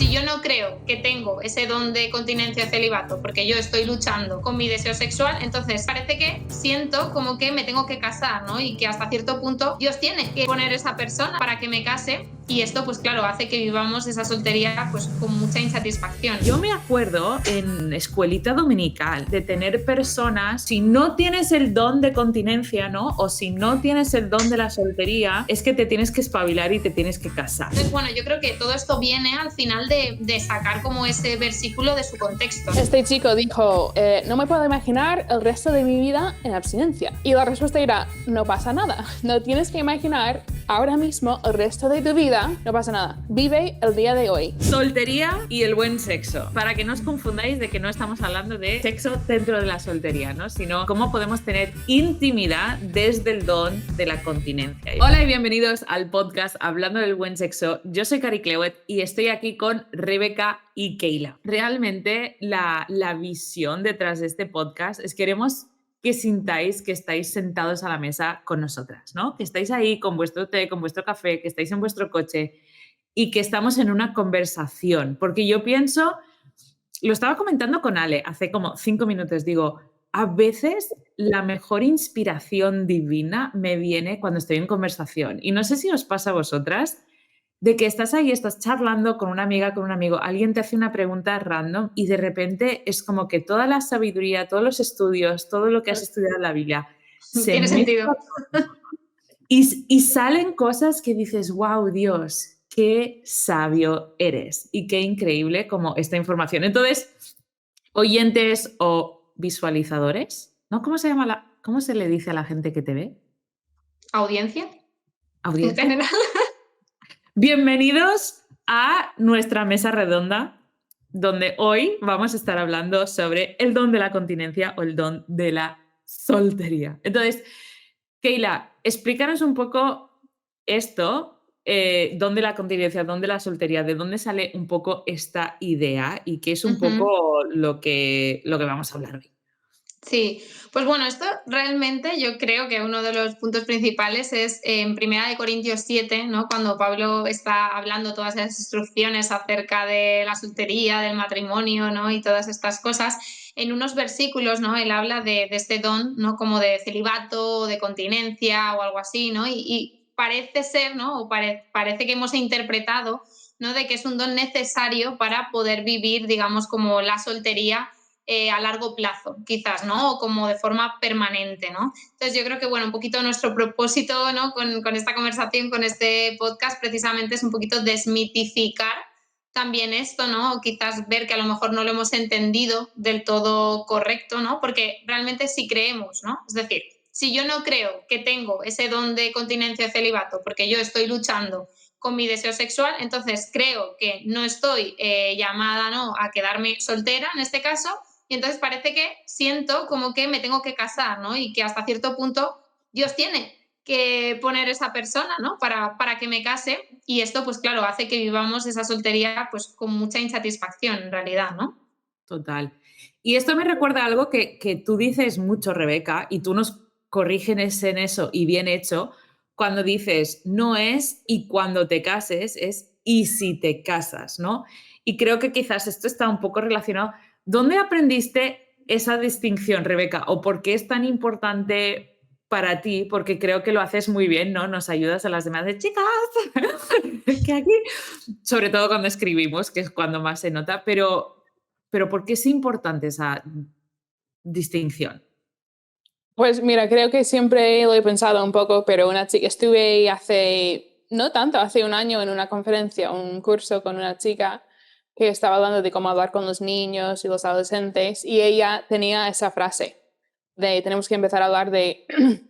Si yo no creo que tengo ese don de continencia o celibato porque yo estoy luchando con mi deseo sexual, entonces parece que siento como que me tengo que casar, ¿no? Y que hasta cierto punto Dios tiene que poner esa persona para que me case. Y esto, pues claro, hace que vivamos esa soltería pues con mucha insatisfacción. Yo me acuerdo en escuelita dominical de tener personas, si no tienes el don de continencia, ¿no? O si no tienes el don de la soltería, es que te tienes que espabilar y te tienes que casar. Entonces, bueno, yo creo que todo esto viene al final de sacar como ese versículo de su contexto. Este chico dijo, no me puedo imaginar el resto de mi vida en abstinencia. Y la respuesta era, no pasa nada. No tienes que imaginar ahora mismo el resto de tu vida, no pasa nada. Vive el día de hoy. Soltería y el buen sexo. Para que no os confundáis de que no estamos hablando de sexo dentro de la soltería, ¿no? Sino cómo podemos tener intimidad desde el don de la continencia. Hola y bienvenidos al podcast Hablando del Buen Sexo. Yo soy Cari Cleuet y estoy aquí con Rebeca y Keila. Realmente la visión detrás de este podcast es que queremos que sintáis que estáis sentados a la mesa con nosotras, ¿no? Que estáis ahí con vuestro té, con vuestro café, que estáis en vuestro coche y que estamos en una conversación. Porque yo pienso, lo estaba comentando con Ale hace como 5 minutos, digo, a veces la mejor inspiración divina me viene cuando estoy en conversación. Y no sé si os pasa a vosotras, de que estás ahí, estás charlando con una amiga, con un amigo, alguien te hace una pregunta random y de repente es como que toda la sabiduría, todos los estudios, todo lo que has estudiado en la Biblia se Tiene sentido. y salen cosas que dices, wow, Dios, qué sabio eres y qué increíble como esta información. Entonces, oyentes o visualizadores, ¿no? ¿Cómo se le dice a la gente que te ve? ¿Audiencia? En ¿Audiencia? general. Bienvenidos a nuestra mesa redonda, donde hoy vamos a estar hablando sobre el don de la continencia o el don de la soltería. Entonces, Keila, explícanos un poco esto, don de la continencia, don de la soltería, de dónde sale un poco esta idea y qué es un poco lo que vamos a hablar hoy. Sí, pues bueno, esto realmente yo creo que uno de los puntos principales es en 1 Corintios 7, ¿no? Cuando Pablo está hablando todas esas instrucciones acerca de la soltería, del matrimonio, ¿no? Y todas estas cosas. En unos versículos, ¿no? Él habla de este don, ¿no? Como de celibato, de continencia o algo así, ¿no? Y parece ser, ¿no? O parece que hemos interpretado, ¿no? De que es un don necesario para poder vivir, digamos, como la soltería a largo plazo, quizás, ¿no? O como de forma permanente, ¿no? Entonces yo creo que, bueno, un poquito nuestro propósito, ¿no? Con esta conversación, con este podcast, precisamente es un poquito desmitificar también esto, ¿no? O quizás ver que a lo mejor no lo hemos entendido del todo correcto, ¿no? Porque realmente sí creemos, ¿no? Es decir, si yo no creo que tengo ese don de continencia o celibato porque yo estoy luchando con mi deseo sexual, entonces creo que no estoy llamada, ¿no? A quedarme soltera en este caso, y entonces parece que siento como que me tengo que casar, ¿no? Y que hasta cierto punto Dios tiene que poner esa persona, ¿no? Para que me case. Y esto, pues claro, hace que vivamos esa soltería pues con mucha insatisfacción en realidad, ¿no? Total. Y esto me recuerda a algo que tú dices mucho, Rebeca, y tú nos corriges en eso y bien hecho, cuando dices no es y cuando te cases es y si te casas, ¿no? Y creo que quizás esto está un poco relacionado. ¿Dónde aprendiste esa distinción, Rebeca? ¿O por qué es tan importante para ti? Porque creo que lo haces muy bien, ¿no? Nos ayudas a las demás de chicas, que aquí, sobre todo cuando escribimos, que es cuando más se nota, pero ¿por qué es importante esa distinción? Pues mira, creo que siempre lo he pensado un poco, pero una chica, estuve hace, no tanto, hace un año en una conferencia, un curso con una chica que estaba hablando de cómo hablar con los niños y los adolescentes y ella tenía esa frase de tenemos que empezar a hablar de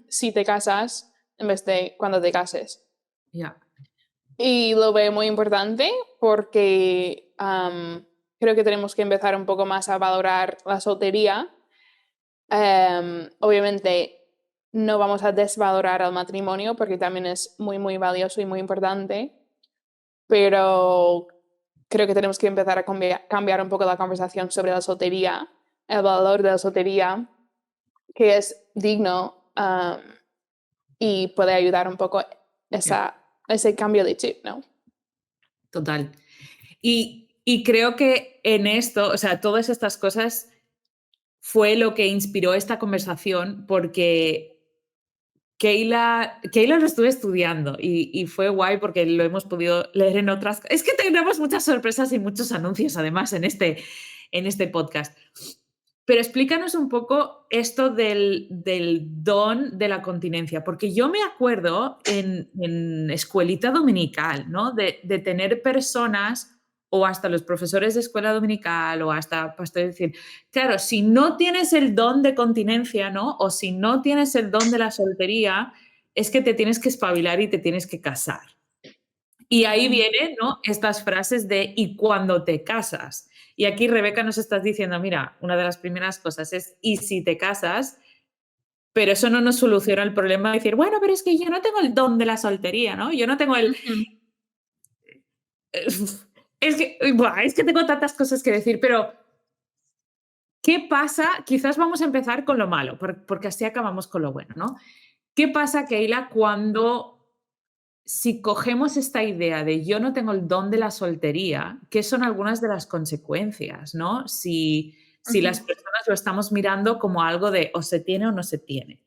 si te casas en vez de cuando te cases. Ya, Y lo veo muy importante porque creo que tenemos que empezar un poco más a valorar la soltería. Obviamente no vamos a desvalorar al matrimonio porque también es muy, muy valioso y muy importante, pero creo que tenemos que empezar a cambiar un poco la conversación sobre la soltería, el valor de la soltería, que es digno y puede ayudar un poco ya, ese cambio de chip, ¿no? total. Y y creo que en esto, o sea, todas estas cosas fue lo que inspiró esta conversación, porque Keila lo estuve estudiando y fue guay porque lo hemos podido leer en otras. Es que tenemos muchas sorpresas y muchos anuncios además en este podcast. Pero explícanos un poco esto del don de la continencia, porque yo me acuerdo en escuelita dominical, ¿no? De tener personas o hasta los profesores de escuela dominical o hasta pastores decir, claro, si no tienes el don de continencia, ¿no? O si no tienes el don de la soltería, es que te tienes que espabilar y te tienes que casar. Y ahí vienen, ¿no? Estas frases de ¿y cuando te casas? Y aquí Rebeca nos estás diciendo, mira, una de las primeras cosas es ¿y si te casas? Pero eso no nos soluciona el problema de decir, bueno, pero es que yo no tengo el don de la soltería, ¿no? Yo no tengo el... Es que tengo tantas cosas que decir, pero ¿qué pasa? Quizás vamos a empezar con lo malo, porque así acabamos con lo bueno, ¿no? ¿Qué pasa, Keila, si cogemos esta idea de yo no tengo el don de la soltería, qué son algunas de las consecuencias, ¿no? Si las personas lo estamos mirando como algo de o se tiene o no se tiene.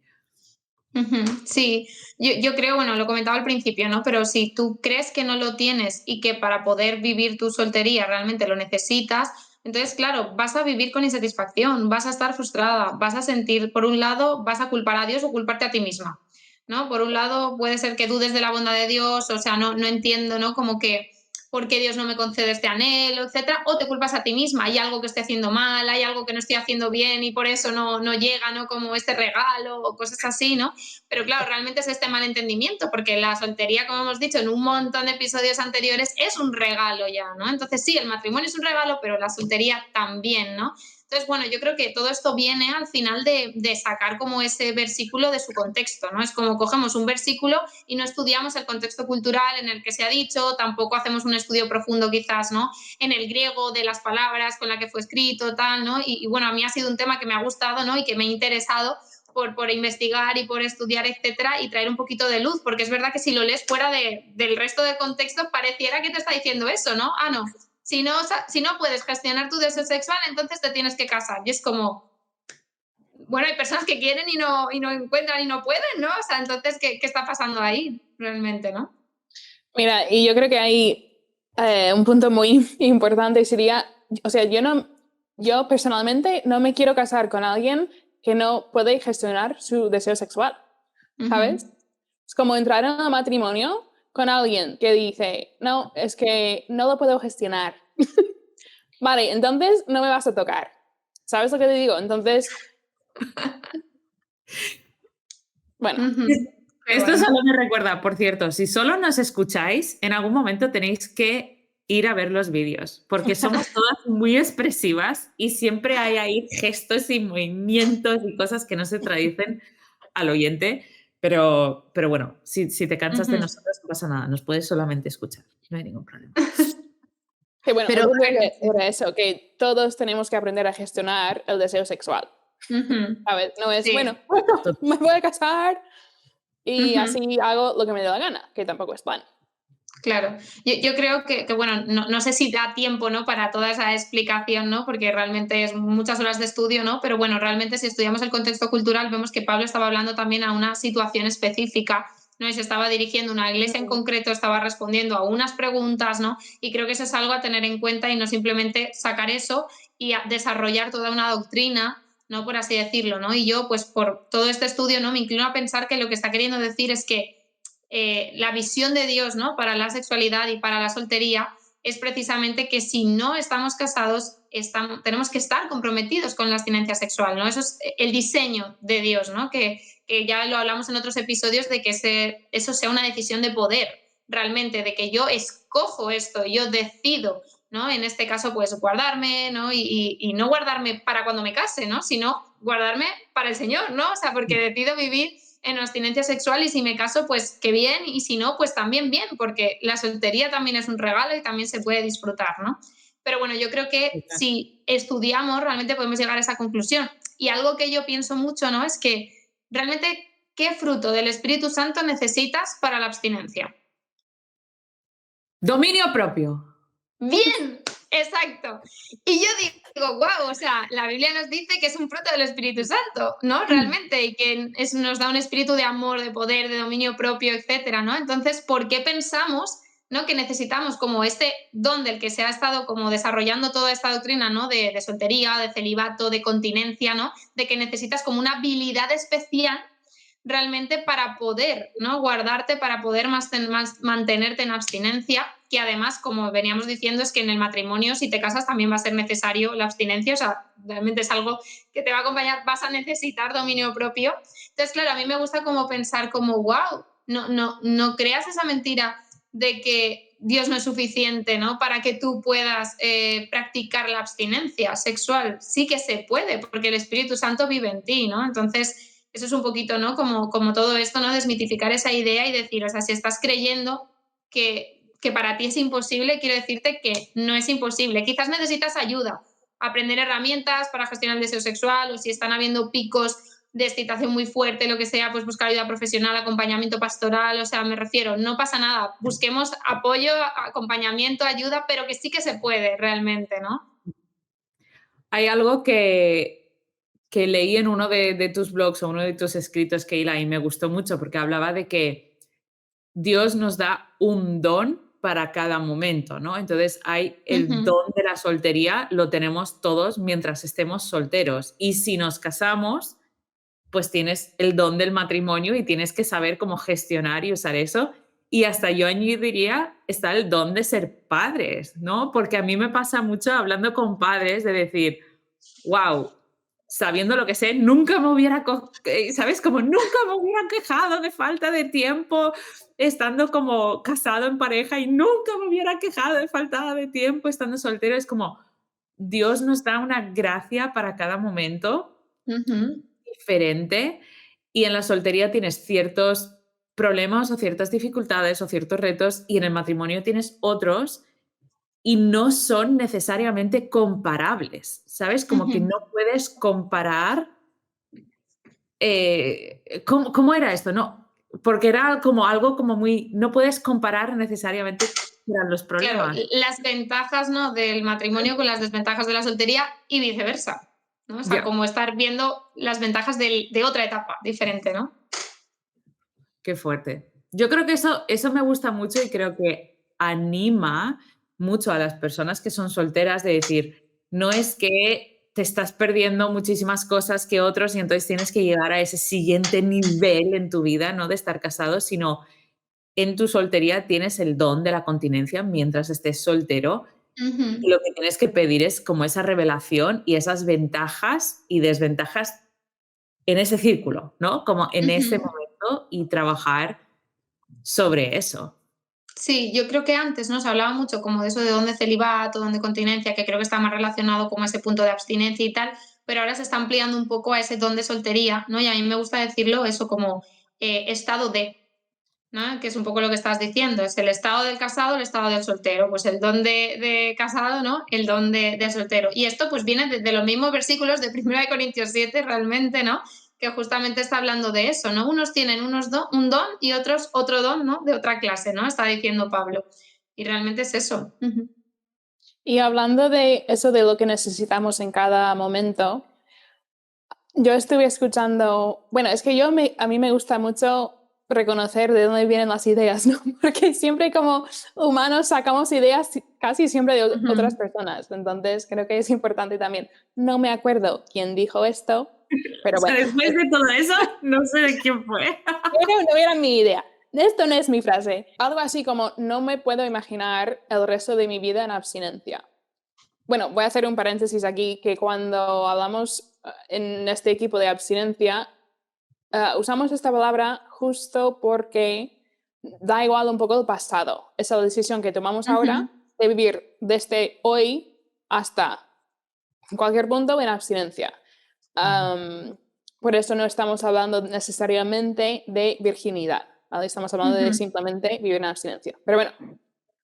Sí, yo creo, bueno, lo comentaba al principio, ¿no? Pero si tú crees que no lo tienes y que para poder vivir tu soltería realmente lo necesitas, entonces, claro, vas a vivir con insatisfacción, vas a estar frustrada, vas a sentir, por un lado, vas a culpar a Dios o culparte a ti misma, ¿no? Por un lado, puede ser que dudes de la bondad de Dios, o sea, no entiendo, ¿no? Como que por qué Dios no me concede este anhelo, etcétera, o te culpas a ti misma, hay algo que estoy haciendo mal, hay algo que no estoy haciendo bien y por eso no llega, ¿no? Como este regalo o cosas así, ¿no? Pero claro, realmente es este malentendimiento, porque la soltería, como hemos dicho en un montón de episodios anteriores, es un regalo ya, ¿no? Entonces sí, el matrimonio es un regalo, pero la soltería también, ¿no? Entonces, bueno, yo creo que todo esto viene al final de sacar como ese versículo de su contexto, ¿no? Es como cogemos un versículo y no estudiamos el contexto cultural en el que se ha dicho, tampoco hacemos un estudio profundo quizás, ¿no? En el griego de las palabras con la que fue escrito, tal, ¿no? Y bueno, a mí ha sido un tema que me ha gustado, ¿no? Y que me ha interesado por investigar y por estudiar, etcétera, y traer un poquito de luz, porque es verdad que si lo lees fuera del resto del contexto, pareciera que te está diciendo eso, ¿no? Ah, no, si no puedes gestionar tu deseo sexual, entonces te tienes que casar. Y es como, bueno, hay personas que quieren y no encuentran y no pueden, ¿no? O sea, entonces, ¿qué está pasando ahí realmente, no? Mira, y yo creo que hay un punto muy importante sería, o sea, yo personalmente no me quiero casar con alguien que no puede gestionar su deseo sexual, ¿sabes? Es como entrar en un matrimonio con alguien que dice, no, es que no lo puedo gestionar. Vale, entonces no me vas a tocar. ¿Sabes lo que te digo? Entonces, bueno. Esto solo me recuerda, por cierto, si solo nos escucháis, en algún momento tenéis que ir a ver los vídeos, porque somos todas muy expresivas y siempre hay ahí gestos y movimientos y cosas que no se traducen al oyente, pero bueno, si te cansas de nosotros no pasa nada, nos puedes solamente escuchar, no hay ningún problema. Que bueno, Pero era eso, que todos tenemos que aprender a gestionar el deseo sexual. ¿Sabes? No es, sí. bueno, me voy a casar y así hago lo que me dé la gana, que tampoco es plan. Claro, yo creo que bueno, no sé si da tiempo, ¿no? Para toda esa explicación, ¿no? Porque realmente es muchas horas de estudio, ¿no? Pero bueno, realmente si estudiamos el contexto cultural vemos que Pablo estaba hablando también a una situación específica, ¿no? Y se estaba dirigiendo a una iglesia en concreto, estaba respondiendo a unas preguntas, ¿no? Y creo que eso es algo a tener en cuenta y no simplemente sacar eso y desarrollar toda una doctrina, ¿no? Por así decirlo, ¿no? Y yo, pues por todo este estudio, ¿no? Me inclino a pensar que lo que está queriendo decir es que la visión de Dios, ¿no? Para la sexualidad y para la soltería es precisamente que si no estamos casados, tenemos que estar comprometidos con la abstinencia sexual, ¿no? Eso es el diseño de Dios, ¿no? Que ya lo hablamos en otros episodios de que eso sea una decisión de poder, realmente, de que yo escojo esto, yo decido, ¿no? En este caso, pues guardarme, ¿no? Y no guardarme para cuando me case, ¿no? Sino guardarme para el Señor, ¿no? O sea, porque decido vivir en abstinencia sexual y si me caso, pues qué bien, y si no, pues también bien, porque la soltería también es un regalo y también se puede disfrutar, ¿no? Pero bueno, yo creo que si estudiamos, realmente podemos llegar a esa conclusión. Y algo que yo pienso mucho, ¿no? Es que realmente, ¿qué fruto del Espíritu Santo necesitas para la abstinencia? Dominio propio. ¡Bien! Exacto. Y yo digo, wow, o sea, la Biblia nos dice que es un fruto del Espíritu Santo, ¿no? Realmente, y que nos da un espíritu de amor, de poder, de dominio propio, etcétera, ¿no? Entonces, ¿por qué pensamos, ¿no? Que necesitamos como este don del que se ha estado como desarrollando toda esta doctrina, ¿no? De soltería, de celibato, de continencia, ¿no? De que necesitas como una habilidad especial realmente para poder, ¿no? Guardarte, para poder mantenerte en abstinencia, que además, como veníamos diciendo, es que en el matrimonio, si te casas, también va a ser necesario la abstinencia, o sea, realmente es algo que te va a acompañar, vas a necesitar dominio propio. Entonces, claro, a mí me gusta como pensar como, wow, no creas esa mentira de que Dios no es suficiente, ¿no? Para que tú puedas practicar la abstinencia sexual. Sí que se puede, porque el Espíritu Santo vive en ti, ¿no? Entonces, eso es un poquito, ¿no? Como todo esto, ¿no? Desmitificar esa idea y decir, o sea, si estás creyendo que para ti es imposible, quiero decirte que no es imposible. Quizás necesitas ayuda, aprender herramientas para gestionar el deseo sexual, o si están habiendo picos de excitación muy fuerte, lo que sea, pues buscar ayuda profesional, acompañamiento pastoral, o sea, me refiero, no pasa nada, busquemos apoyo, acompañamiento, ayuda, pero que sí que se puede realmente, ¿no? Hay algo que leí en uno de tus blogs o uno de tus escritos, Keila, y me gustó mucho porque hablaba de que Dios nos da un don para cada momento, ¿no? Entonces hay el Ujú, don de la soltería, lo tenemos todos mientras estemos solteros. Y si nos casamos, pues tienes el don del matrimonio y tienes que saber cómo gestionar y usar eso. Y hasta yo añadiría, está el don de ser padres, ¿no? Porque a mí me pasa mucho hablando con padres de decir, wow, sabiendo lo que sé, nunca me hubiera, ¿sabes? Como nunca me hubiera quejado de falta de tiempo estando como casado en pareja y nunca me hubiera quejado de falta de tiempo estando soltero. Es como Dios nos da una gracia para cada momento ujú, diferente y en la soltería tienes ciertos problemas o ciertas dificultades o ciertos retos y en el matrimonio tienes otros y no son necesariamente comparables, ¿sabes? Como que ujú. no puedes comparar. ¿Cómo era esto? No, porque era como algo como muy. No puedes comparar necesariamente qué eran los Claro, problemas. las ventajas, ¿no? Del matrimonio con las desventajas de la soltería y viceversa, ¿no? O sea, Ya, como estar viendo las ventajas de otra etapa diferente, ¿no? qué fuerte. Yo creo que eso me gusta mucho y creo que anima mucho a las personas que son solteras de decir, no es que te estás perdiendo muchísimas cosas que otros y entonces tienes que llegar a ese siguiente nivel en tu vida, no de estar casado, sino en tu soltería tienes el don de la continencia mientras estés soltero y Ujú, lo que tienes que pedir es como esa revelación y esas ventajas y desventajas en ese círculo, ¿no? Como en ese ujú. momento y trabajar sobre eso. Sí, yo creo que antes, ¿no? Se hablaba mucho como de eso de dónde celibato, dónde continencia, que creo que está más relacionado con ese punto de abstinencia y tal, pero ahora se está ampliando un poco a ese don de soltería, ¿no? Y a mí me gusta decirlo eso como estado de, ¿no? Que es un poco lo que estás diciendo, es el estado del casado, el estado del soltero, pues el don de casado, ¿no? El don de soltero. Y esto pues viene de los mismos versículos de 1 Corintios 7 realmente, ¿no? Que justamente está hablando de eso, ¿no? Unos tienen un don y otros otro don, ¿no? De otra clase, ¿no? Está diciendo Pablo. Y realmente es eso. Ujú. Y hablando de eso de lo que necesitamos en cada momento, yo estuve escuchando, bueno, es que a mí me gusta mucho reconocer de dónde vienen las ideas, ¿no? Porque siempre como humanos sacamos ideas casi siempre de otras Ujú. personas, entonces creo que es importante también. No me acuerdo quién dijo esto, O pero sea, bueno, después de todo eso, no sé de quién fue. pero no era mi idea. Esto no es mi frase. Algo así como, no me puedo imaginar el resto de mi vida en abstinencia. Bueno, voy a hacer un paréntesis aquí, que cuando hablamos en este equipo de abstinencia, usamos esta palabra justo porque da igual un poco el pasado. Esa decisión que tomamos Ujú. ahora de vivir desde hoy hasta cualquier punto en abstinencia. Am, por eso no estamos hablando necesariamente de virginidad, ¿vale? Estamos hablando de Ujú. simplemente vivir en abstinencia. Pero bueno,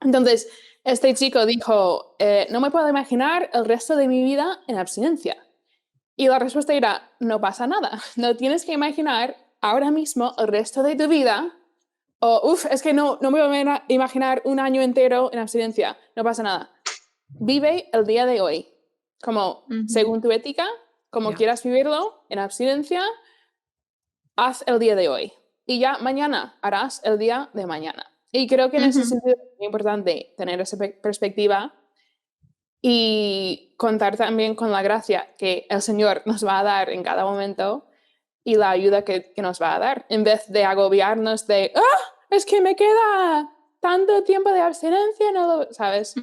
entonces este chico dijo, no me puedo imaginar el resto de mi vida en abstinencia. Y la respuesta era, no pasa nada, no tienes que imaginar ahora mismo el resto de tu vida, o, uff, es que no me voy a imaginar un año entero en abstinencia, no pasa nada. vive el día de hoy, como según tu ética, como quieras vivirlo, en abstinencia, haz el día de hoy. Y ya mañana harás el día de mañana. Y creo que en ese sentido es muy importante tener esa perspectiva y contar también con la gracia que el Señor nos va a dar en cada momento y la ayuda que nos va a dar, en vez de agobiarnos de, es que me queda tanto tiempo de abstinencia, no lo, ¿sabes?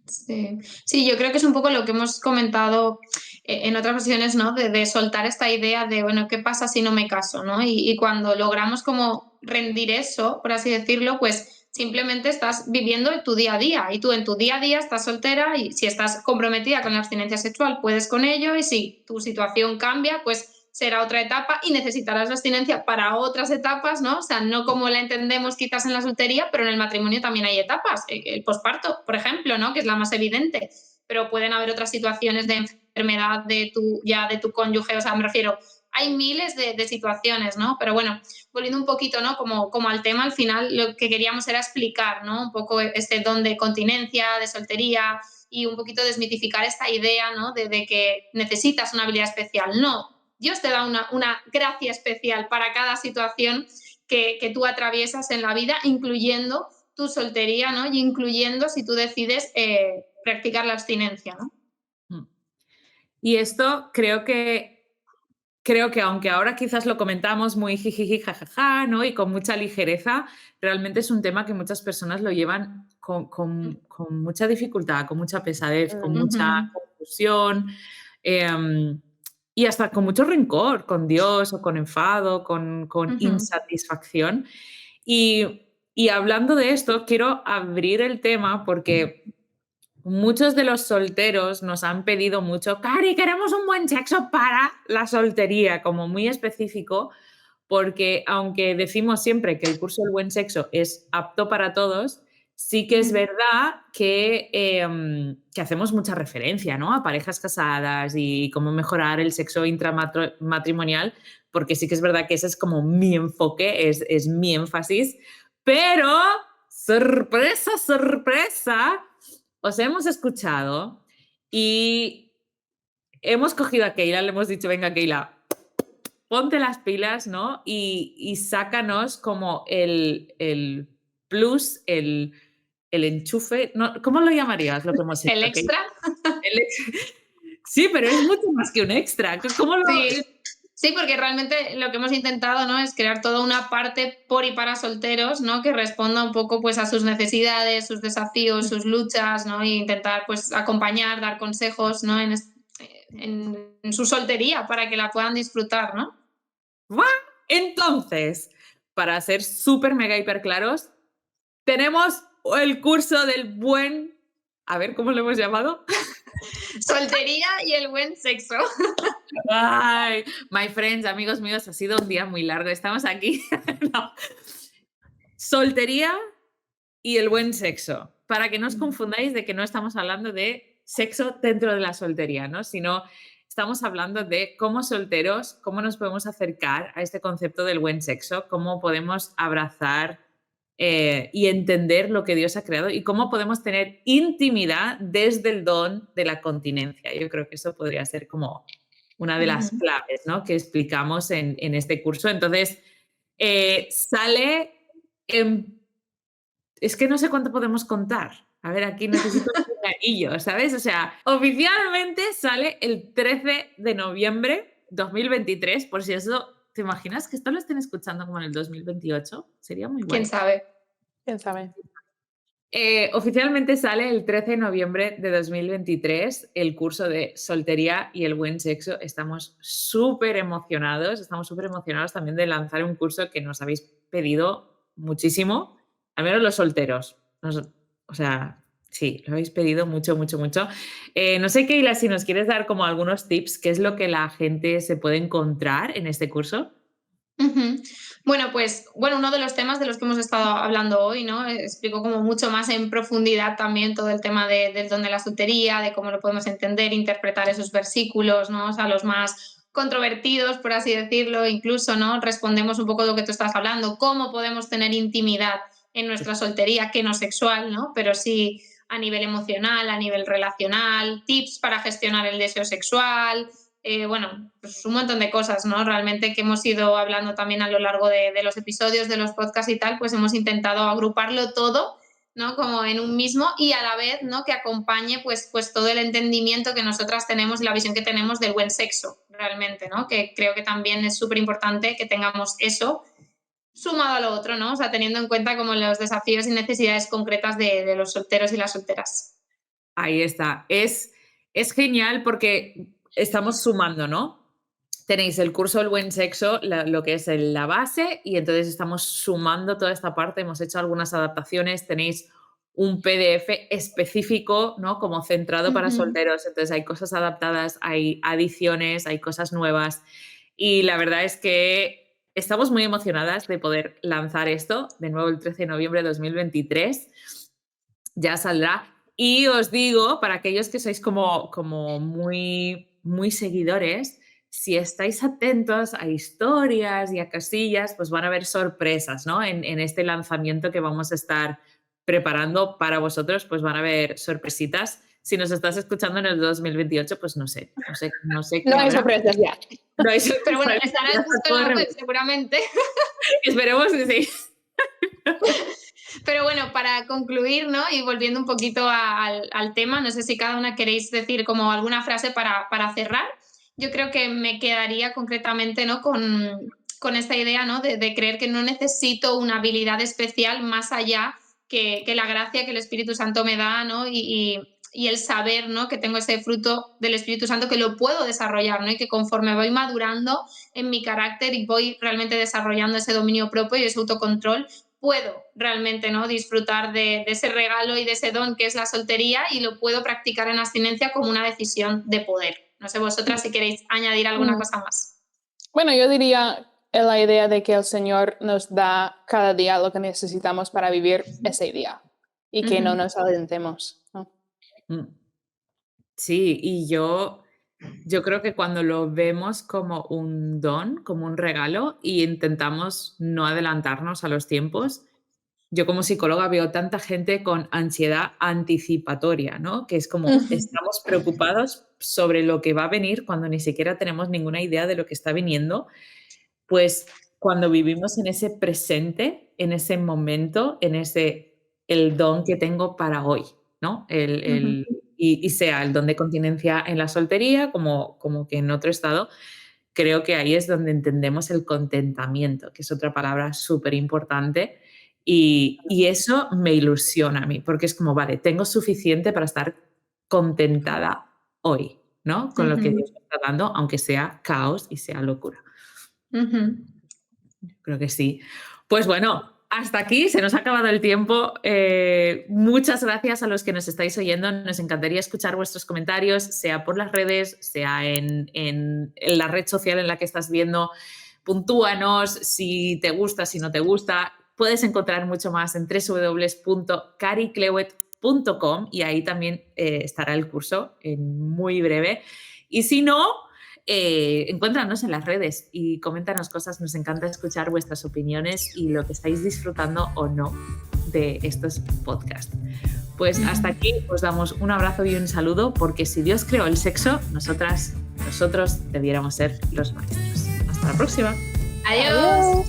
Sí. Sí, yo creo que es un poco lo que hemos comentado en otras ocasiones, ¿no? De soltar esta idea de, bueno, ¿qué pasa si no me caso, ¿no? Y cuando logramos como rendir eso, por así decirlo, pues simplemente estás viviendo tu día a día y tú en tu día a día estás soltera y si estás comprometida con la abstinencia sexual, puedes con ello y si tu situación cambia, pues será otra etapa y necesitarás la abstinencia para otras etapas, ¿no? O sea, no como la entendemos quizás en la soltería, pero en el matrimonio también hay etapas. El posparto, por ejemplo, ¿no? Que es la más evidente, pero pueden haber otras situaciones de enfermedad de tu cónyuge, o sea, me refiero, hay miles de situaciones, ¿no? Pero bueno, volviendo un poquito, ¿no? Como al tema, al final lo que queríamos era explicar, ¿no? Un poco este don de continencia, de soltería y un poquito desmitificar esta idea, ¿no? De que necesitas una habilidad especial. No, Dios te da una gracia especial para cada situación que tú atraviesas en la vida, incluyendo tu soltería, ¿no? Y incluyendo si tú decides practicar la abstinencia, ¿no? Y esto creo que aunque ahora quizás lo comentamos muy jijiji, jajaja, ¿no? Y con mucha ligereza, realmente es un tema que muchas personas lo llevan con mucha dificultad, con mucha pesadez, con mucha confusión y hasta con mucho rencor con Dios o con enfado, con insatisfacción. Y hablando de esto, quiero abrir el tema porque muchos de los solteros nos han pedido mucho, Cari, queremos un buen sexo para la soltería, como muy específico, porque aunque decimos siempre que el curso del buen sexo es apto para todos, sí que es verdad que hacemos mucha referencia, ¿no? A parejas casadas y cómo mejorar el sexo intramatrimonial, porque sí que es verdad que ese es como mi enfoque, es mi énfasis, pero sorpresa, sorpresa, os hemos escuchado y hemos cogido a Keila, le hemos dicho, venga Keila, ponte las pilas, ¿no? Y sácanos como el plus, el enchufe, ¿no? ¿Cómo lo llamarías lo que hemos hecho? ¿El extra? Sí, pero es mucho más que un extra. ¿Cómo lo...? Sí, porque realmente lo que hemos intentado, ¿no? Es crear toda una parte por y para solteros, ¿no? Que responda un poco pues, a sus necesidades, sus desafíos, sus luchas, ¿no? E intentar pues, acompañar, dar consejos, ¿no? En su soltería para que la puedan disfrutar, ¿no? Entonces, para ser súper mega hiper claros, tenemos el curso del buen... A ver, ¿cómo lo hemos llamado? Soltería y el buen sexo. Ay, my friends, amigos míos, ha sido un día muy largo. Estamos aquí. No. Soltería y el buen sexo. Para que no os confundáis de que no estamos hablando de sexo dentro de la soltería, ¿no? Sino estamos hablando de cómo solteros, cómo nos podemos acercar a este concepto del buen sexo, cómo podemos abrazar y entender lo que Dios ha creado y cómo podemos tener intimidad desde el don de la continencia. Yo creo que eso podría ser como una de las claves, ¿no? Que explicamos en este curso. Entonces, sale en... Es que no sé cuánto podemos contar. A ver, aquí necesito un anillo, ¿sabes? O sea, oficialmente sale el 13 de noviembre 2023, por si eso... ¿Te imaginas que esto lo estén escuchando como en el 2028? Sería muy guay. ¿Quién sabe? ¿Quién sabe? Oficialmente sale el 13 de noviembre de 2023 el curso de soltería y el buen sexo. Estamos súper emocionados también de lanzar un curso que nos habéis pedido muchísimo, al menos los solteros. O sea, sí, lo habéis pedido mucho, mucho, mucho. No sé, Keila, si nos quieres dar como algunos tips, ¿qué es lo que la gente se puede encontrar en este curso? Bueno, pues uno de los temas de los que hemos estado hablando hoy, ¿no? Explico como mucho más en profundidad también todo el tema del don de la soltería, de cómo lo podemos entender, interpretar esos versículos, ¿no? O sea, los más controvertidos, por así decirlo, incluso, ¿no? Respondemos un poco de lo que tú estás hablando, cómo podemos tener intimidad en nuestra soltería, que no sexual, ¿no? Pero sí a nivel emocional, a nivel relacional, tips para gestionar el deseo sexual, bueno, pues un montón de cosas, ¿no? Realmente que hemos ido hablando también a lo largo de los episodios, de los podcasts y tal, pues hemos intentado agruparlo todo, ¿no? Como en un mismo y a la vez, ¿no? Que acompañe pues todo el entendimiento que nosotras tenemos y la visión que tenemos del buen sexo, realmente, ¿no? Que creo que también es súper importante que tengamos eso sumado a lo otro, ¿no? O sea, teniendo en cuenta como los desafíos y necesidades concretas de los solteros y las solteras. Ahí está. Es genial porque estamos sumando, ¿no? Tenéis el curso del buen sexo, lo que es la base, y entonces estamos sumando toda esta parte. Hemos hecho algunas adaptaciones. Tenéis un PDF específico, ¿no? Como centrado para solteros. Entonces hay cosas adaptadas, hay adiciones, hay cosas nuevas. Y la verdad es que estamos muy emocionadas de poder lanzar esto. De nuevo, el 13 de noviembre de 2023. Ya saldrá. Y os digo, para aquellos que sois como muy, muy seguidores, si estáis atentos a historias y a casillas, pues van a haber sorpresas, ¿no? En este lanzamiento que vamos a estar preparando para vosotros, pues van a haber sorpresitas. Si nos estás escuchando en el 2028, pues no sé. No hay sorpresas ya. No hay sorpresas. Pero bueno, estará justo en la web seguramente. Esperemos que sí. Pero bueno, para concluir, ¿no? Y volviendo un poquito al tema, no sé si cada una queréis decir como alguna frase para cerrar. Yo creo que me quedaría concretamente, ¿no? con esta idea, ¿no? de creer que no necesito una habilidad especial más allá que la gracia que el Espíritu Santo me da, ¿no? Y el saber, ¿no? Que tengo ese fruto del Espíritu Santo que lo puedo desarrollar, ¿no? Y que conforme voy madurando en mi carácter y voy realmente desarrollando ese dominio propio y ese autocontrol, puedo realmente, ¿no? disfrutar de ese regalo y de ese don que es la soltería y lo puedo practicar en abstinencia como una decisión de poder. No sé vosotras si queréis añadir alguna cosa más. Bueno, yo diría la idea de que el Señor nos da cada día lo que necesitamos para vivir ese día y que no nos alentemos, ¿no? Sí, y yo creo que cuando lo vemos como un don, como un regalo, y intentamos no adelantarnos a los tiempos, yo como psicóloga veo tanta gente con ansiedad anticipatoria, ¿no? Que es como estamos preocupados sobre lo que va a venir cuando ni siquiera tenemos ninguna idea de lo que está viniendo. Pues cuando vivimos en ese presente, en ese momento, en el don que tengo para hoy, ¿no? Y sea el don de continencia en la soltería como que en otro estado, creo que ahí es donde entendemos el contentamiento, que es otra palabra súper importante. Y eso me ilusiona a mí, porque es como, vale, tengo suficiente para estar contentada hoy, ¿no? Con lo que Dios me está dando, aunque sea caos y sea locura. Creo que sí. Pues bueno, hasta aquí se nos ha acabado el tiempo. Muchas gracias a los que nos estáis oyendo. Nos encantaría escuchar vuestros comentarios, sea por las redes, sea en la red social en la que estás viendo. Puntúanos si te gusta, si no te gusta. Puedes encontrar mucho más en www.cariclewet.com y ahí también estará el curso en muy breve. Y si no, encuéntranos en las redes y coméntanos cosas. Nos encanta escuchar vuestras opiniones y lo que estáis disfrutando o no de estos podcasts. Pues hasta aquí os damos un abrazo y un saludo, porque si Dios creó el sexo, nosotros debiéramos ser los maestros. Hasta la próxima. Adiós.